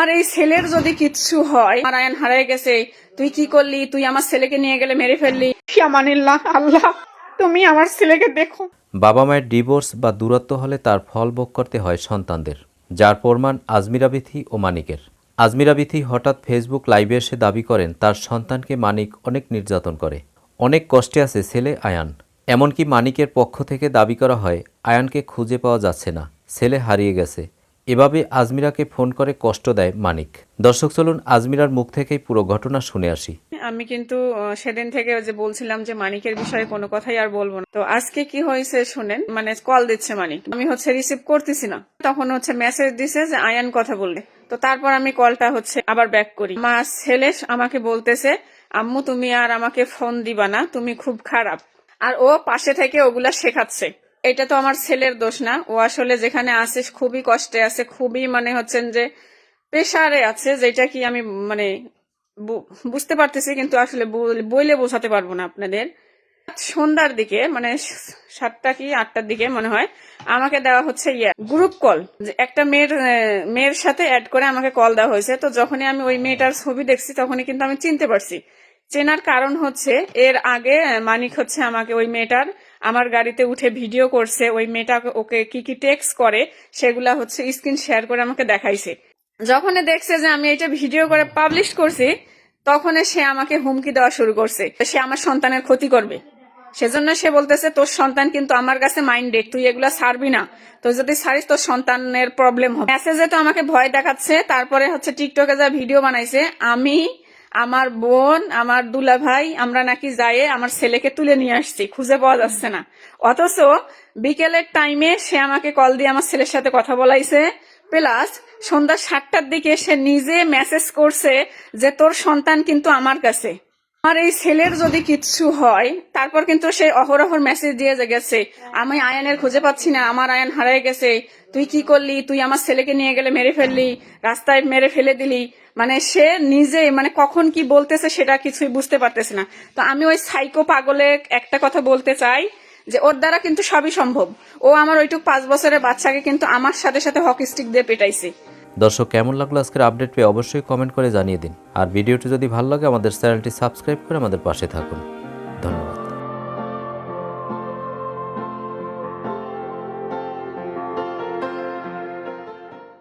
আমার এই ছেলের যদি কিচ্ছু হয়, আমার আয়ান হারায় গেছে, তুই কি করলি, তুই আমার ছেলেকে নিয়ে গেলে মেরে ফেললি। আমানিল্লাহ, আল্লাহ তুমি আমার ছেলেকে দেখো। বাবা মায়ের ডিভোর্স বা দূরত্ব হলে তার ফল ভোগ করতে হয় সন্তানদের, যার প্রমাণ আজমিরা বিথি ও মানিকের। আজমিরা বিথি হঠাৎ ফেসবুক লাইভে এসে দাবি করেন তার সন্তানকে মানিক অনেক নির্যাতন করে, অনেক কষ্টে আছে ছেলে আয়ান। এমনকি মানিকের পক্ষ থেকে দাবি করা হয় আয়ানকে খুঁজে পাওয়া যাচ্ছে না, ছেলে হারিয়ে গেছে। এভাবে আজমিরাকে ফোন করে কষ্ট দেয় মানিক। দর্শক চলুন আজমিরার মুখ থেকেই পুরো ঘটনা শুনে আসি। আমি কিন্তু সেদিন থেকে যে বলছিলাম যে মানিকের বিষয়ে কোনো কথাই আর বলবো না। তো আজকে কি হয়েছে শুনেন। মানে কল দিচ্ছে মানিক, আমি রিসিভ করতেছি না, তখন মেসেজ দিছে যে আয়ান কথা বললে। তো তারপর আমি কলটা আবার ব্যাক করি। আমার ছেলে আমাকে বলতেছে, আম্মু তুমি আর আমাকে ফোন দিবা না, তুমি খুব খারাপ। আর ও পাশে থেকে ওগুলা শেখাচ্ছে। এটা তো আমার ছেলের দোষ না, ও আসলে যেখানে আছে খুবই কষ্টে আছে, খুবই যে প্রেসারে আছে, যেটা কি আমি বুঝতে পারতেছি, কিন্তু আসলে বইলে বোঝাতে পারবো না আপনাদের। সন্ধ্যার দিকে 7টা কি 8টার দিকে মনে হয় আমাকে দেওয়া গ্রুপ কল, একটা মেয়ের সাথে অ্যাড করে আমাকে কল দেওয়া হয়েছে। তো যখনই আমি ওই মেয়েটার ছবি দেখছি তখনই কিন্তু আমি চিনতে পারছি। চেনার কারণ এর আগে মানিক আমাকে ওই মেয়েটার আমার গাড়িতে উঠে ভিডিও করছে, ওই মেয়েটা ওকে কি কি টেক্সট করে সেগুলা স্ক্রিন শেয়ার করে আমাকে দেখাইছে। যখন দেখছে যে আমি এটা ভিডিও করে পাবলিশ করছি, তখন সে আমাকে হুমকি দেওয়া শুরু করছে, সে আমার সন্তানের ক্ষতি করবে। সেজন্য সে বলতেছে, তোর সন্তান কিন্তু আমার কাছে মাইন্ডেড, তুই এগুলা ছাড়বি না, তো যদি ছাড়িস তোর সন্তানের প্রবলেম হবে। মেসেজে তো আমাকে ভয় দেখাচ্ছে। তারপরে টিকটকে যা ভিডিও বানাইছে, আমি, আমার বোন, আমার দুলা ভাই, আমরা নাকি যাই আমার ছেলেকে তুলে নিয়ে আসছি, খুঁজে পাওয়া যাচ্ছে না। অথচ বিকেলের টাইমে সে আমাকে কল দিয়ে আমার ছেলের সাথে কথা বলাইছে, প্লাস সন্ধ্যা 7টার দিকে সে নিজে মেসেজ করছে যে তোর সন্তান কিন্তু আমার কাছে। আমার এই ছেলের যদি কিচ্ছু হয়, তারপর কিন্তু সে অহরহর মেসেজ দিয়ে গেছে, আমি আয়ানের খুঁজে পাচ্ছি না, আমার আয়ান হারায় গেছে, তুই কি করলি, তুই আমার ছেলেকে নিয়ে গেলে মেরে ফেললি, রাস্তায় মেরে ফেলে দিলি। সে নিজে কখন কি বলতেছে সেটা কিছুই বুঝতে পারতেছে না। তো আমি ওই সাইকো পাগলে একটা কথা বলতে চাই যে ওর দ্বারা কিন্তু সবই সম্ভব। ও আমার ওইটুক 5 বছরের বাচ্চাকে কিন্তু আমার সাথে সাথে হকি স্টিক দিয়ে পেটাইছে। দর্শক কেমন লাগলো আজকের আপডেট পেয়ে অবশ্যই কমেন্ট করে জানিয়ে দিন। আর ভিডিওটি যদি ভালো লাগে আমাদের চ্যানেলটি সাবস্ক্রাইব করে আমাদের পাশে থাকুন।